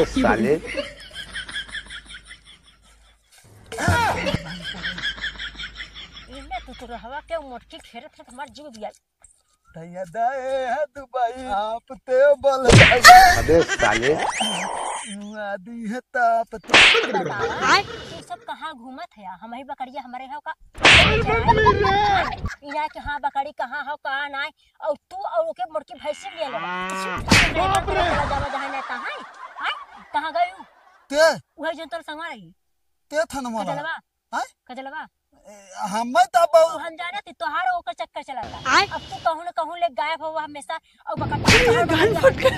अबे साले इने तो रहवा के मोटकी खेरत है हमार जीव दिया भैया दाए दुबई आप ते बल अबे साले आदि है ताप ते तू सब कहाँ घूमत है हम ही बकरिया हमारे हो का इना के हां बकरी कहाँ हो कहाँ ना और तू और ओके मोटकी भैंसी ले ले बाप रे जावा जहां नेता है कहाँ गयू ते वही जन तोर संगवा रही ते थन मला कजलवा हां कजलवा हम तब हम जाने ती तोहार ओकर चक्कर चलाता अब तू कहूं न कहूं ले गायब हो हमेशा और बकरी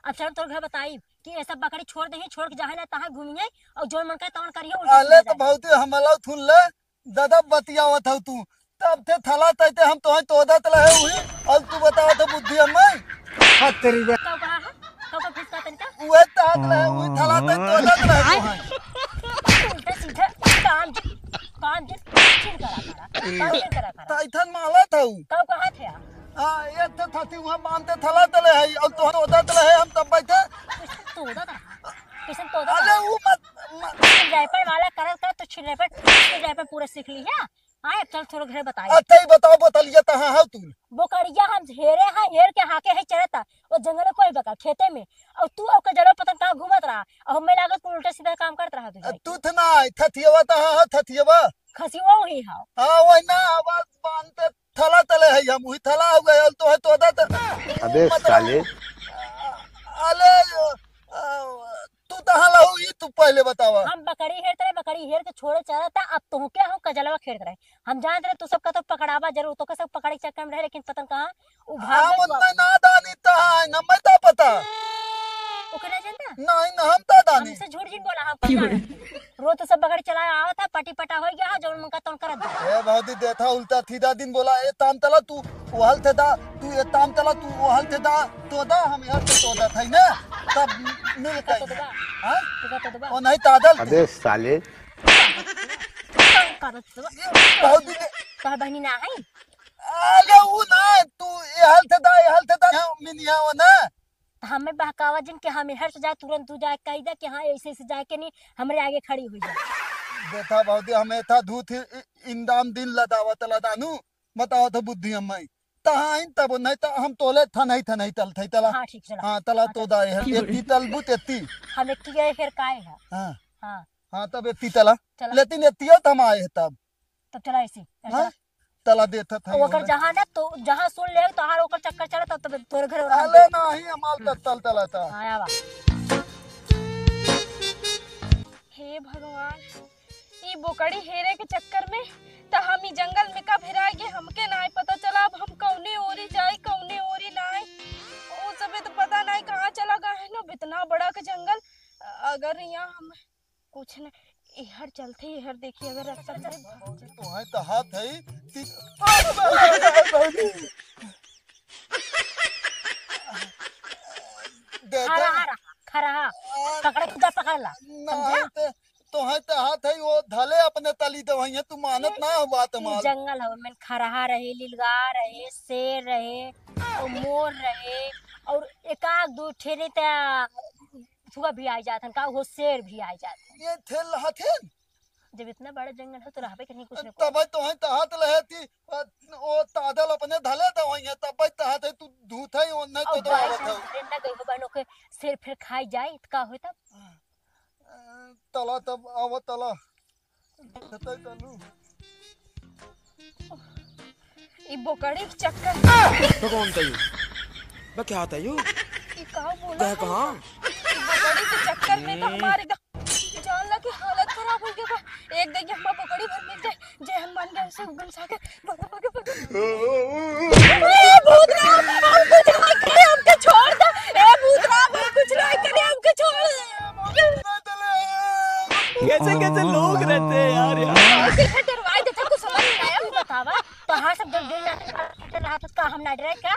अब चल तोर घर बताई कि ऐसा बकरी छोड़ दे छोड़ के जाहे ना तहां घूमिए और जोन मन करे तवन करिए अले तो बहुत हमला थुन ले दादा बतियावत हो तू तब थे थला तते हम तोह तोदत रहे हुई और तू बताओ तो बुद्धि हमें तेरी कब कहा है कब फिसका तनका वो तात रहे हुई थला तते तोदत रहे तोह उल्टा सीधा काम चिन करा तैथन माला था कब कहा थे हां ये तो थती वहां बांधते थला तले है और तो तोदत रहे हम तब बैठे तोदा था किसन तोदा अले वो मत रैपर वाला कर तो रैपर पूरा सीख ली है आए चल थोड़ा घर बताई अच्छा ही बताओ बतलिए कहां है तू बोकरिया हम हेरे हैं हेर के हाके है चरता वो जंगल में कोई बका खेते में और तू ओकर जरो पता कहां घूमत रहा और हमें लागत उल्टा सीधा काम करत रहा तू थ ना थथियवा ता है थथियवा खसियो ही हां हां वही ना आवाज बांधते थला तले है हम हुई थला हो गए तो तोदत अबे साले अले तू तहां लहू ई तू पहले बतावा हम बकरी हेर के छोड़े चरता अब तो क्या हम कजलवा खेत रहे हम जानते रहे तू सब का तो पकड़ावा जरूर तो सब पकड़े चक्कर में रहे लेकिन पता कहां उ भाग हम उतना नादानी ता न मैं ता पता ओकरा जानता नहीं ना हम ता दानी हमसे झूठ झूठ बोला हम रो तो सब बकरी चलाया आवा था पटी पटा हो गया जो मन का तन करत ए बहुदी देथा उल्टा सीधा दिन बोला ए ताम तला तू वहल थे दा तू ए ताम तला तू वहल थे दा तो दा हम यार तो तोदा था ना तब मिल गई हां तो दबा ओ नहीं तादल अबे साले बहुदी कह बहनी ना है अले वो ना तू ए हल थे दा मिनिया वो ना हमें बहकावा जिन के हमें हर से जाए तुरंत तू जाए कह दे कि हां ऐसे से जाके नहीं हमरे आगे खड़ी हुई जा देखा बहुदी हमें था धूत इंदाम दिन लदावत लदानु बताओ तो बुद्धि हमें तहां तब नहीं तो हम तोले था नहीं तल थई तला हां ठीक चला हां तला तो दा है एती तलबुत एती हम एक गए फिर काए है हां हां हां तब एती तला चला। लेकिन एतिया तम आए तब तब चला ऐसी हां तला देता था ओकर जहां ना तो जहां सुन ले तो हार ओकर चक्कर चला तब तोर घर अले नहीं हमाल तल था आया बा हे भगवान ई बोकड़ी हेरे के चक्कर में त हम ई जंगल में कब हेरा गए हमके ना पता चला अब हम कौने ओरी जाई कौने ओरी नाई ओ सबे तो पता नहीं कहां चला गए है ना इतना बड़ा का जंगल अगर यहाँ हम कुछ न इहर चलते इहर देखिए अगर रास्ता तो है तो हाथ है खरा पकड़ खुदा पकड़ ला समझा तो है तो हाथ है वो धले अपने तली तो वही तू मानत ना हो बात माल जंगल हो में खरहा रहे लीलगार रहे शेर रहे और मोर रहे और एकाक दो ठेरे ता सुबह भी आ जात का वो शेर भी आ जात ये थे लहथिन जब इतना बड़ा जंगल है तो रहबे कहीं कुछ न तब तो है तो हाथ लहती ओ तादल अपने धले तो वही तब तो हाथ है तू धूत है और नहीं तो आवत है रेंडा गई हो बनो के शेर फिर खाई जाए का होय तब तला तब आव तला ततै तलू ई बोकड़ी के चक्कर तो कौन था यू बा क्या था यू ई कहां बोला क्या कहां बोकड़ी के चक्कर में तो हमारे जान ला की हालत खराब हो गई बा एक देखिए हम बोकड़ी भर मिल जाए जे हम मान गए उसे उगल साके ए भूत राम कुछ ना करे हमके छोड़ दे ए भूत राम कुछ ना करे हमके छोड़ दे कैसे कैसे लोग रहते हैं यार कैसे डरवाई देता कुछ समझ नहीं आया बतावा तो हां सब डर रहा था का हम ना डरे क्या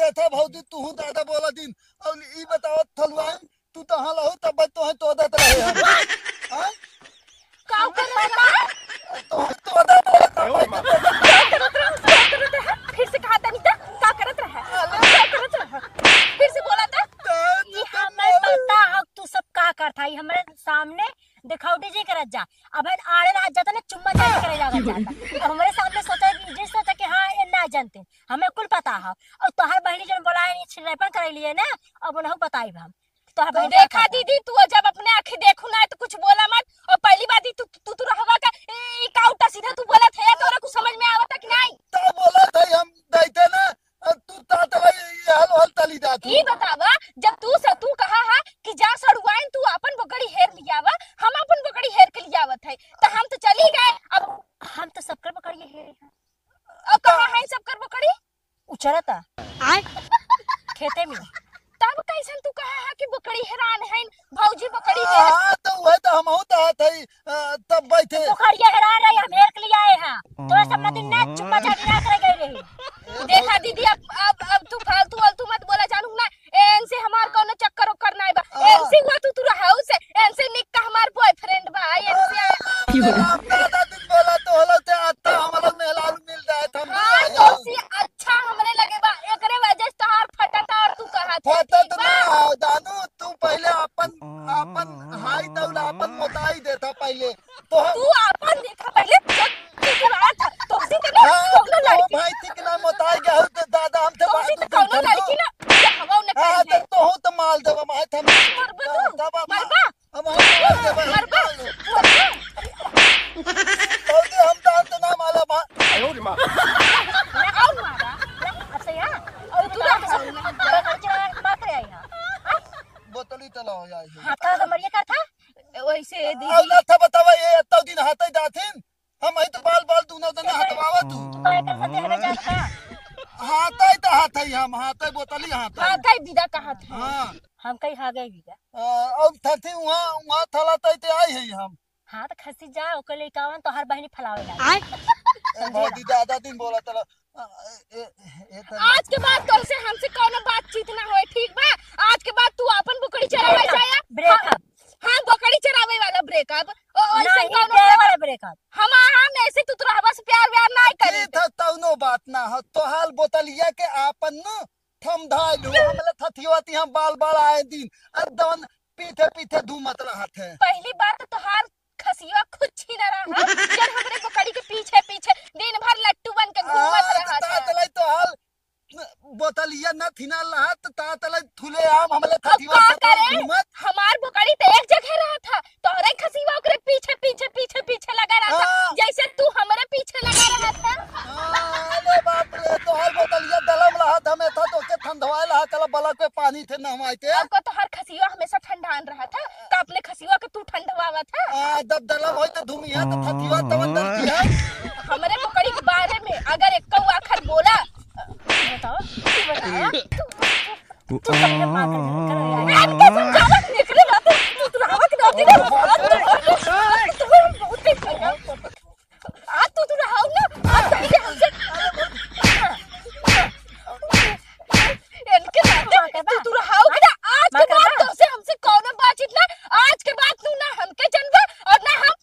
देखा भौजी तू दादा बोला दिन और ई बताओ थलवाई तू तो हां लहो तब तो है तो दत रहे हम हां का कर रहा तो दत फिर से कहा था नहीं था का करत रहा फिर से बोला था ये हमें पता अर्थ आई हमारे सामने दिखावटी जी करत जा। अब आड़े ना जाता ना चुम्मा चाटी करे जाता जाता। अब हमारे सामने सोचा कि जिस सोचा कि हाँ ये ना जानते हमें कुल पता है। और तोहर बहनी जन बोला छिड़ैपन करे लिए ना अब उन्हें बताई हम तोहर बहनी देखा दीदी तू जब अपने आंखें देखू ना तो कुछ बोला मत। और पहली बात ही तू रहवा का का उल्टा सीधा तू बोला थे तोरा कुछ समझ में आवता कि नहीं? ता बोला था हम दैते ना तू तात भाई हल हल तली जात ई बतावा जब तू कहा है कि जा सड़ुआइन तू अपन बकड़ी हेर लियावा हम अपन बकड़ी हेर के लियावत है तो हम तो चली गए। अब हम तो सबकर बकरी हेरे हैं। अब कहां है सबकर बकड़ी? उचरता आए खेते में। तब कैसन तू कहा है कि बकड़ी हैरान है भौजी बकड़ी दे? हां तो वह तो हम होता थई तब बैठे बकरिया हैरान रही हम हेर के लिए आए हैं। तोरा सब दिन ना चुम्मा चाटी ना करे गए रही। देखा दीदी अब तू फालतू मत बोला जानू ना। एन से हमार कोनो चक्कर ओकर नहीं बा। एन से हुआ तू हाउस से एन से निक का हमार बॉयफ्रेंड बा। एन से दादा दिन बोला तो हलो ते आता हमरा मेहलाल मिल जाए हम हां तो से अच्छा हमरे लगे बा एकरे वजह से तोहार फटता और तू कहा था फटत ना दानू तू पहले अपन हाई दौला अपन मोताई देता पहले तो तू अपन देखा पहले तू रात तो से के कोनो लड़की भाई ठीक ना मोताई गया तो दादा हम तो से कोनो लड़की ना हवा न हां कर तो हो तो माल देबा माय थम मरबा अब हम मरबा तो हम दांत ना माला मा लगाओ मारा अब से हां और तू ना बकरी मार के आई हां बोतली तला हो जाए हाथा तो मरिया कर था वैसे अब दीदी ना था बतावा ये तो दिन हाथे दाथिन हम ही तो बाल दूनो दिन हटवावा तू काय कर सकते हमें जाता हाथे तो हाथे हम हाथे बोतली हाथे हां कई विदा कहा था। हां हम कहीं आ गए भी अब थथी वहां थला तैते आई है हम हाँ तो खसी जा ओकर लेकावन तो हर बहनी फलावे ला बहुत ज्यादा दिन बोला तला आज के बाद तो से हमसे कोनो बातचीत ना होए ठीक बा? आज के बाद तू अपन बकरी चरावे जाया ब्रेकअप। हां बकरी चरावे वाला ब्रेकअप और ऐसे नहीं कोनो तेरे वाला ब्रेकअप। हम ऐसे तू तोरा बस प्यार व्यार नहीं करी था तौनो बात ना हो तो हाल बोतलिया के आपन न थम धालू हमले थथियोती हम बाल आए दिन अदन पीछे धूमत रहत है। पहली बात तो तोहार खसिया खुद छीना रहा जब हमरे बकरी के पीछे दिन भर लट्टू बन के घूमत रहा था। तलाई तो हाल बोतलिया न थिना लहत ता तलाई थुले आम हमले अब थथिवा का करे घूमत हमार बकरी तो एक जगह रहा था तोहरे खसिया ओकरे पीछे लगा रहा था हाँ। जैसे तू हमरे पीछे लगा रहा था। अरे बाप रे तो हाल बोतलिया दलम लहत हमें था तो के ठंडवाए लहा कल बलक पे पानी थे नहवाइते आपको तो हर खसिया हमेशा ठंडान रहा था तो अपने खसिया के तू ठंडवावा था। दब दलम होई तो धुमिया तो थथिवा तवन दलती है हमरे बकरी के बारे में अगर एक कौ आखर बोला बताओ तू पहले मार कर आप क्या समझावा निकले बात तू रहा के दादी ने तू बहुत तेज आज तू रहा ना आज पहले हमसे इनके साथ तू रहा ना आज के बाद तो से हमसे कौन बातचीत ना आज के बाद तू ना हमके जनवा और ना हम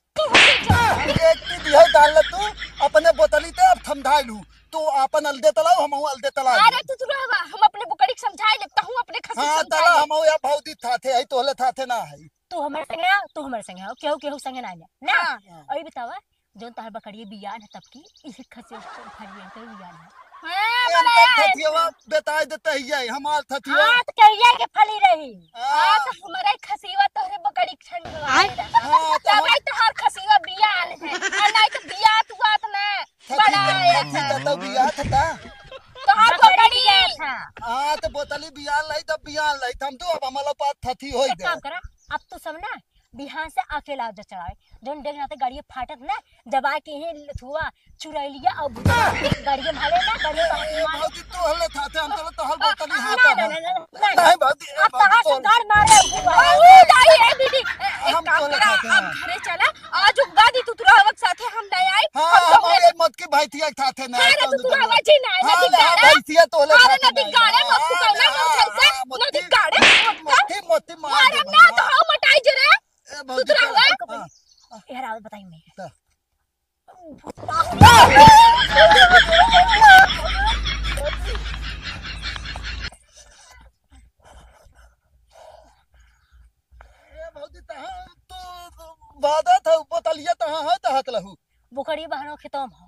एक ती दिया डाल तू अपने बोतली ते अब थम धालू तू अपन अलदे तलाव हम अलदे तलाव अरे तू रहवा हम अपने बुकड़ी के समझाए लगता हूं अपने खसी हां तला समझाए हम या भौदी थाथे है तोले थाथे ना है तू हमारे संगे आ तू हमारे संगे आओ केहू संगे ना जा ना हाँ। और ये बतावा जोन तार बकरी बियान है तब की इस खसे फरियन के बियान है हां इनका बड़ा थथिवा बताए देते है हमार थथिवा हां तो कहिया के फली रही हां तो हमारा खसीवा तोहरे बकड़ी के ठंडवा हां तो तब आई तो हर खसीवा बियान है और नहीं तो बिया तू बात ना बड़ा थथी तो बिया था तो हर बकड़ी था हां तो बोतली बिया लाई तो बिया लाई हम तो अब हमारा पास थथी होई एक दे काम करा अब तो सब ना बिहान से अकेला जा चढ़ाए जोन देख ना गाड़ी फाटत ना दबा के ही हुआ चुरैलिया और गाड़ी भाले ना गाड़ी भौदी तो हले थाथे हम तो हल बोतली हाथ ना ना ना नहीं भौदी अब कहां से गाड़ मारे हुआ ओ दाई है दीदी एक हम काम तोले करा खाते हैं। अब घरे चला आज उगा दी तू तुरा वक्त साथे हम नहीं आए हां हम तो हमारे मत की भाईतिया थाथे ना अरे तू तुरा वजी ना हां नदी गाड़ा भाईतिया तोले अरे नदी गाड़ा मत फुकाना मत चलसे नदी गाड़ा मोती मार अरे ना तो हम मटाई जरे भौदी तुरा हुआ यार आवाज बताई मैं भौजी तो वादा था बोतलिया तहां है तहत लहू बुकड़ी बहनों खितम हो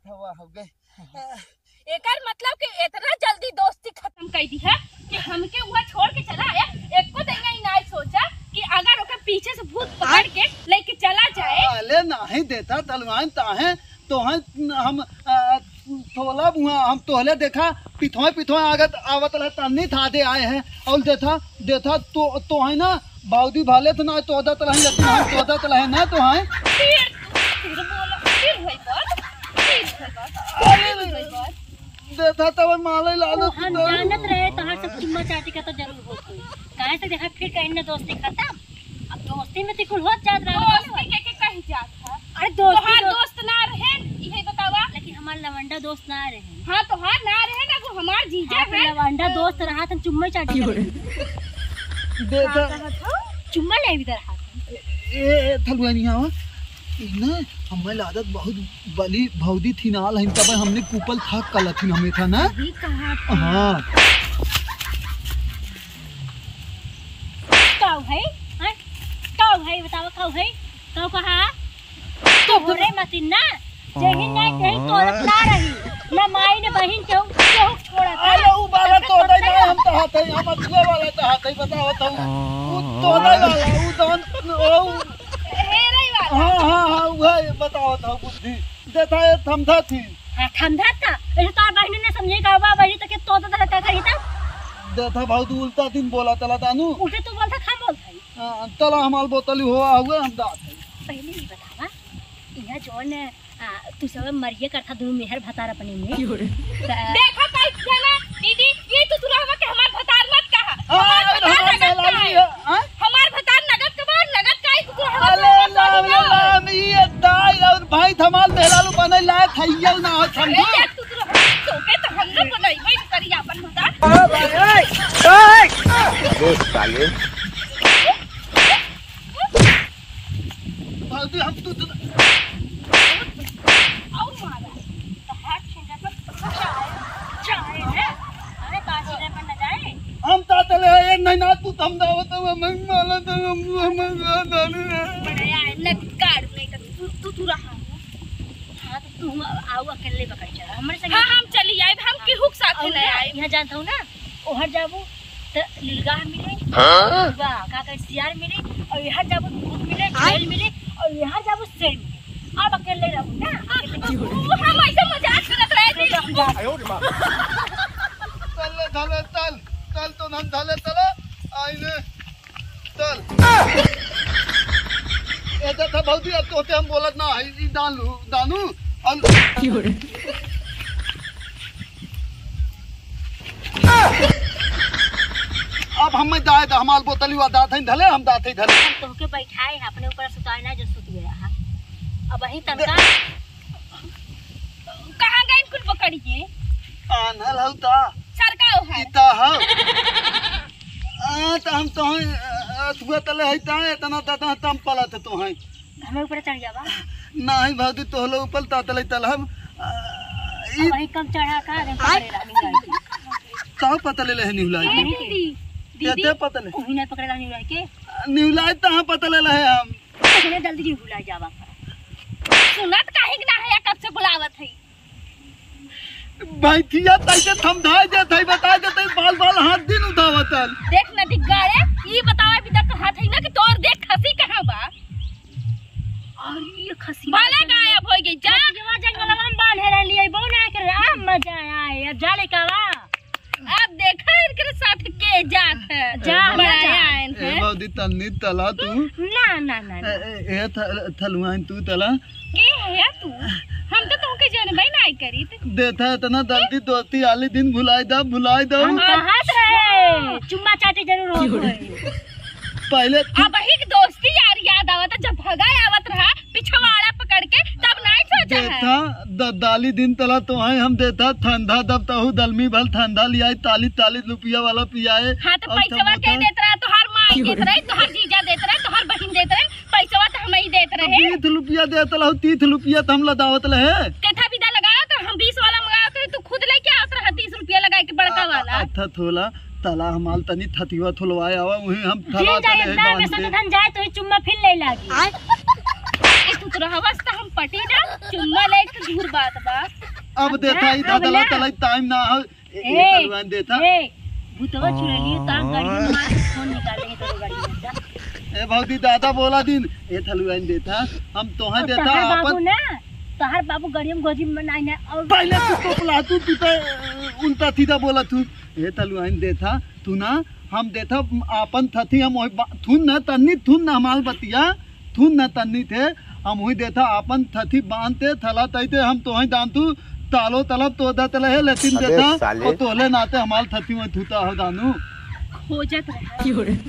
हवा हो गई। एकर मतलब कि इतना जल्दी दोस्ती खत्म कर दी है कि हमके वहाँ छोड़ के चला आया। एक को देंगे ही नहीं सोचा कि अगर ओके पीछे से भूत पकड़ के लेके चला जाए। अले नहीं देता तलवान ताहे तो हम थोला बुआ हम तोहले देखा पिथोए पिथोए आगत आवत रहे तन्नी था दे आए हैं और देथा तो है ना बाउदी भाले तो ना तो दत रहे लेकिन हम तो दत रहे ना तो है फिर बोला फिर भाई बात देथा तब माले लालत हम जानत रहे तहां सब चुम्मा चाटी का तो जरूर होत होई काहे से देखा फिर कहीं ना दोस्ती खत्म। अब दोस्ती में तिकुल होत जात रहे दोस्ती के कहीं जात था। अरे दोस्ती दोस्त ना रहे यही बतावा। लेकिन हमार लवंडा दोस्त ना रहे। हाँ तो हाँ ना रहे ना वो हमार जीजा है। लवंडा दोस्त रहा था चुम्मा चाटी देथा चुम्मा ले भी रहा था। ए थलवानिया इना हमें लागत बहुत बली भौदी थी नाल हम तब हमने कुपल था कलथिन हमें था ना भी कहा हां काऊ है हैं काऊ है बताओ काऊ है काऊ कहा तो भरे मतीन ना जही ना कहीं तोरत ना रही ना माई ने बहन केहू छोड़ा था। अरे उ बाला तो दई ना हम तो हाथ है हम अछुआ वाला तो हाथ है बताओ तो उ तो दई वाला उ दोन ओ हेरे वाला। हां वही बताओ तो बुद्धि देता है थमधा थी। हां थमधा था ऐसे तो बहन ने समझे का बा वही तक तो का कही था देता बहुत उल्टा दिन बोला तला तानू उठे तो बोलता खा बोल भाई तला हमार बोतली हुआ हुए हम दात है। पहले ही बतावा इहा जोन तू सब मरिए करता दू मेहर भतार अपने में देखा कैसे जाना दीदी ये तो तुरा हवा के हमार भतार मत कहा। हमार भतार नगद के बाद नगद काई तू हवा ये दाई और भाई धमाल मेहरालू बने लायक है ना समझी तू तोके तो हम लोग बनाई भाई करिया अपन भतार अबे साले भाई हम तू और मारा तो हाथ छेड़ा पर जाए है। अरे काशी रे पर न जाए हम तातले है नहीं ना तू थम दावत मैं माला तो हम दानी बड़े आए न कार में तू रहा। हां तो तू आओ अकेले पकड़ चला हमरे संग। हाँ हम चली आए हम केहू के साथ ले आए। यहां जानता हूं ना ओहर जाबू तो लीलगाह मिले वाह का कर सियार मिले और यहां जाबू भूत मिले जेल मिले और यहां जाबू शेर मिले। अब अकेले रहू ना हम ऐसे मजाक करत रहे थे। चल तो हम धले चला आईने चल ऐसा था बहुत ही अब तो हम बोलत ना है दानू और अब हम में दाए हमार बोतली हुआ दात है धले हम दात है धले हम तोहके बैठाए हैं अपने ऊपर सुताए ना जो सुत गया है। अब वही तनका कहां गए कुल पकड़िए आनल हउता सरकाओ है इता हा तो हम तो सुबह तले है ता इतना ता तम पलत तो है हमें ऊपर चढ़ जावा नहीं भादी तोहलो ऊपर तातले तल हम वही कम चढ़ा का रे पकड़ेला नहीं जाए का पता ले है निहुलाई दीदी केते पता ले ओही नहीं पकड़ेला नहीं जाए के निहुलाई ता पता ले है हम इतने जल्दी नहीं भुला जावा सुनत काहे ना है कब से बुलावत है भाई थिया तैसे थम धाय जात है बता देते बाल हाथ दिन उठावतल देख न दिग्गा रे ई बतावे भी तक हाथ है ना कि तोर देख खसी कहां बा और ये खसी बाला गायब हो गई जा जंगल में बांधे रह लिए बोना कर आ मजा आए अब जाले का अब देखा इनके साथ के जात है जा बनाया ए बादी तन्नी तला तू ना ना ना ए थलुआन तू तला के है तू हम तो तुमके जानबे नहीं करी देता इतना जल्दी दोस्ती आली दिन भुलाई दो हम कहत रहे चुम्मा चाटी जरूर हो पहले अब ही दोस्ती यार याद आवत जब भगा आवत रहा पिछवाड़ा पकड़ के तब नहीं सोचा है देता दाली दिन तला तो है हम देता ठंडा दब तहु दलमी भल ठंडा लिया 40 रुपया वाला पियाए हाँ तो पैसा के देत रहा तोहार माई देत रहे तोहार जीजा देत रहे तोहार बहन देत रहे पैसा तो हम ही देत रहे 20 रुपया देता ला 30 रुपया तो हम लदावत रहे केथा विदा लगाया तो हम 20 वाला मंगाया तो तू खुद लेके आवत रहा 30 रुपया लगा के बड़का वाला अच्छा थोला तला हमाल तनी थतिवा थुलवाए आवा वही हम फिर थला जाए तले दाम में बांध दे। धन जाए तो ही चुम्मा फिर ले लागी तू तो रहवस त हम पटी ना चुम्मा ले के दूर बात बा। अब देता ही अब धला ना। तला टाइम ना हो ए तलवान देता। ए भूतवा चुराली ता गाड़ी में मार फोन निकालेंगे तो गाड़ी में जा ए भौजी दादा बोला दिन ए थलवान देता हम तोहे देता तहार बाबू अपन ना तहार बाबू गाड़ी में गोजी में नहीं ना और पहले तू टोपला तू तो उल्टा सीधा बोला तू ए तलवान देता तू ना हम देता अपन थथी हम थुन न तन्नी थुन न हमाल बतिया थुन न तन्नी थे हम वही देता अपन थथी बांधते थला तैते हम तोहे दान तू तालो तलब तो दा तले है लेकिन अबे देता साले। और तोले नाते हमाल थथी में थूता हो दानू खोजत रहा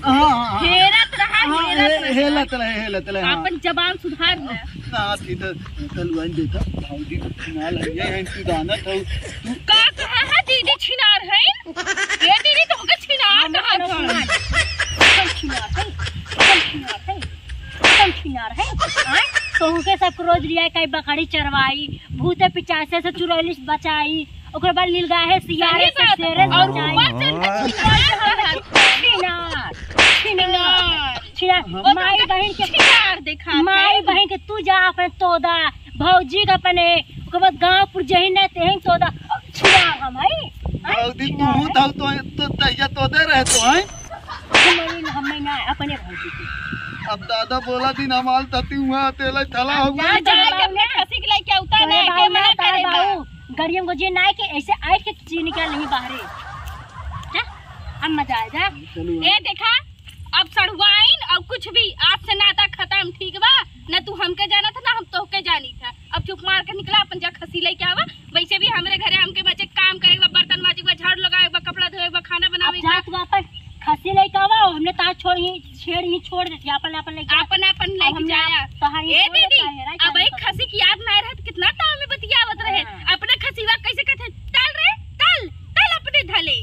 हां हेरत रहा हेलत रहे हां अपन जबान सुधार ले। ना सीधा तलवान देता भौजी ना लगे हैं तू दानत हो तू का कहा है दीदी छिनार है ये दीदी तो के छिनार कहा कम छिनार है तो के सब रोज रिया कई बकरी चरवाई भूते पिचासे से चुरैली बचाई ओकर बाद नीलगाय सियारे से शेरे और बचाई ऊपर से छिनार छिनार छिनार माई बहन के छिनार देखा माई बहन के तू जा अपने तोदा भौजी का अपने ओकर बाद गांवपुर जही न तेहन तोदा छिनार हम है भौजी तू तो तैया तो दे रहे तो हैं हम ना अपने भौजी के अब दादा बोला दिन हमाल तती हुआ तेला थला हो गया जाए के अपने खसी के लेके उतर तोरे के बाबू मना ना तार करेगा। बाबू गड़ियम को जे नाय के ऐसे आइट के चीज निकाल नहीं बाहरे जा अब मजा आ जा ए देखा अब सड़वाइन और कुछ भी आज से नाता खत्म ठीक बा न तू हमके जाना था ना हम तोहके जानी था। अब चुप मार के निकला अपन जा खसी लेके आवा वैसे भी हमरे घरे हमके बच्चे काम करेगा बर्तन माजेगा झाड़ू लगाएगा कपड़ा धोएगा खाना अब बनावेगा जा तू अपन खसी लेके आवा हमने तार छेड़ ही छोड़ देती अपन अपन लेके अपन अपन लेके जाया। तहारी ए दीदी अब एक खसी की याद ना रहत कितना टाइम में बतियावत रहे अपने खसीवा कैसे कहते तल रे तल तल अपने धले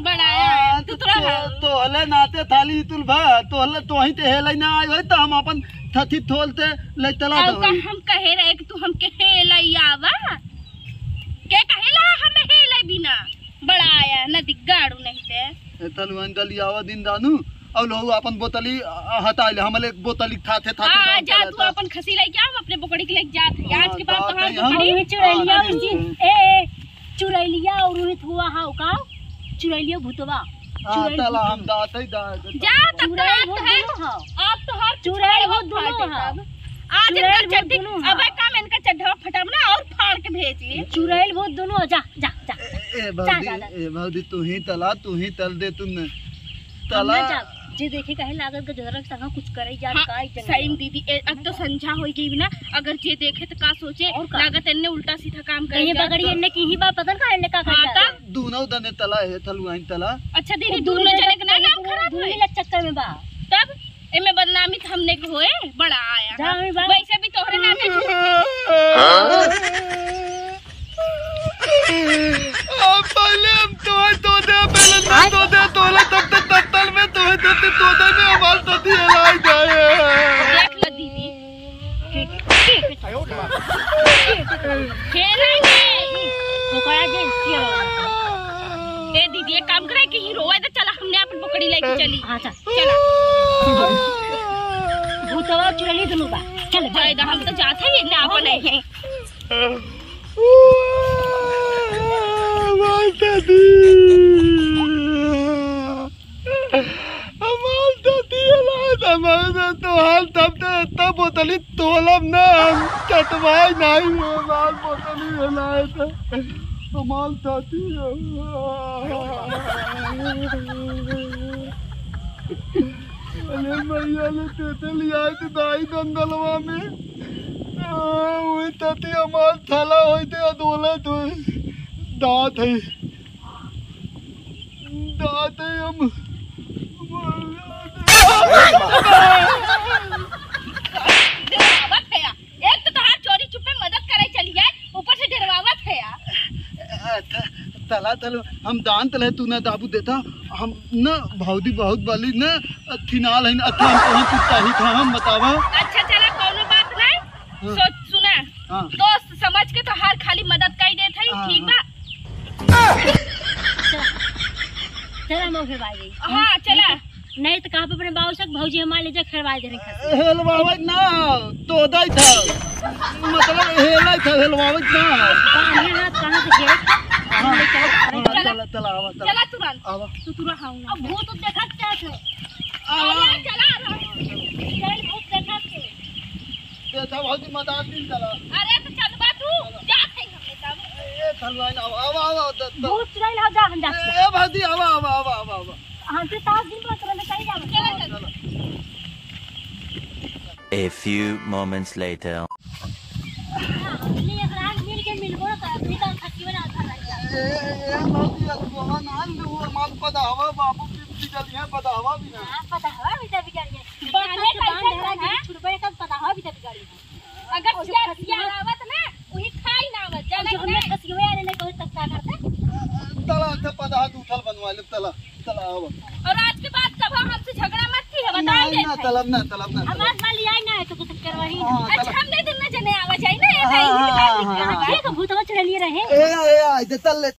बढ़ाया तू तो हले नाते थाली तुल भा तो हले तो ही ते हेलै ना आइ होय त हम अपन थथी थोलते ले तला दो हम कहे रहे कि तू हमके हेलैयावा के कहेला हमें हेलै बिना बढ़ाया न दिगाड़ू नहीं ते तलवान दलियावा दिन दानू और लोग अपन बोतली हटाइले हमले एक बोतली थाथे थाथे हां दान जा चला तू था। अपन खसी लेके आ अपने बकड़ी के लेके जात आज के बाद हाँ, तो हम- बकड़ी चुरैलिया हाँ, उसी ए चुरैलिया और रोहित हुआ हाउ का चुरैलिया भूतवा हां तला हम दाते दा जा तब तो चुड़ैल आप वो है दोनों हाउ आप तो हर चुड़ैल वो दोनों हाउ आज चुड़ैल इनका वो चड्डी दोनों अब हाँ। काम इनका चड्ढा फटाम ना और फाड़ के भेजिए चुड़ैल वो दोनों जा जा जा ए भौजी तू ही तल दे तुमने तला तला जा जे देखे कहे लागत के जरा संग कुछ करे जा हाँ, काई सही दीदी अब तो संझा हो गई ना अगर जे देखे तो का सोचे और का? लागत इनने उल्टा सीधा काम कहीं करेगा बगड़ी इनने की ही बात पता का इनने का हाँ, कर तब? दूनो दने तला है तलवाइन तला अच्छा दीदी दोनों जने के ना नाम खराब हुए लग चक्कर में बा तब एमे बदनामी तो हमने के होए बड़ा आया जा हमें बा वैसे भी तोहरे नाम पे पहले हम तो दे पहले तो दे तोला तब तक तल में तो दे में हमाल तती हलाई जाए देख लो दीदी खेलेंगे ओकरा जे किया ए दीदी एक काम करे कि हीरो है तो चला हमने अपन पकड़ी लेके चली हां चल चला भूतवा चुरैली दोनों बा चल जायदा हम तो जाते ही ना अपन है तो हाल तब बोतली तोलब ना हम चटवाई नहीं माल बोतली हलाए तो माल ताती अरे भैया ने तेते लिया तो दाई दंगलवा में वही ताती हमार थला होते अदोले तो दांत है हम डरवावत है एक तो तहार चोरी छुपे मदद करे चली है ऊपर से डरवावत है तला तल हम दान तले तू ना दाबू देता हम न भौदी बहुत बली न थिनाल है अच्छा हम तो ताही था हम बतावा अच्छा चला कोनो बात नहीं सोच सुना हाँ। दोस्त समझ के तो हर खाली मदद कर देत है हाँ, ठीक बा चला मैं फिरवा गई। हाँ चला। नहीं तो कहाँ पे अपने बाबू से भौजी हमारे ले जा खरवा दे रहे। हेलवावत ना तो दई था मतलब हेला था हेलवावत ना कहाँ हाथ कहाँ से घेरे चला चला आवा चला तुरंत। आवा तू तुरंत हाँ अब भूत तो देखा क्या थे अरे चला चल भूत देखा थे देखा भौजी मदद दिन चला। अरे तो चल बा तू जा थे हमने तब ए थलवाइन आवा आवा आवा भूत चुराई ला जा हम जा ए भौजी आवा आवा आवा आवा आवा हम से 7 दिन बाद तुरंत कहीं जा चला चल। A few moments later. नहीं अगर मिल के मिल बोला कर अपनी तो खट्टी बना था ए भौजी अब नान वो माल पदा हवा बाबू की जलियां पदा हवा भी ना पता है भी तब गाड़ी बाने कैसे है रुपए का पता है भी तब गाड़ी अगर सिया आवत ना वही खाई ना आवत जाने जो हमने फंसी हुए आने कोई तक क्या करते तला से पदा दूठल बनवा ले तला तला आवा और आज के बाद कब हमसे झगड़ा मत की है बता नहीं दे ना तलब ना तलब ना हमारे वाली आई ना है तो कुछ करवाही अच्छा हमने दिन में जने आवा जाए ना ये नहीं ठीक है भूत चढ़ लिए रहे ए ए आ दे तल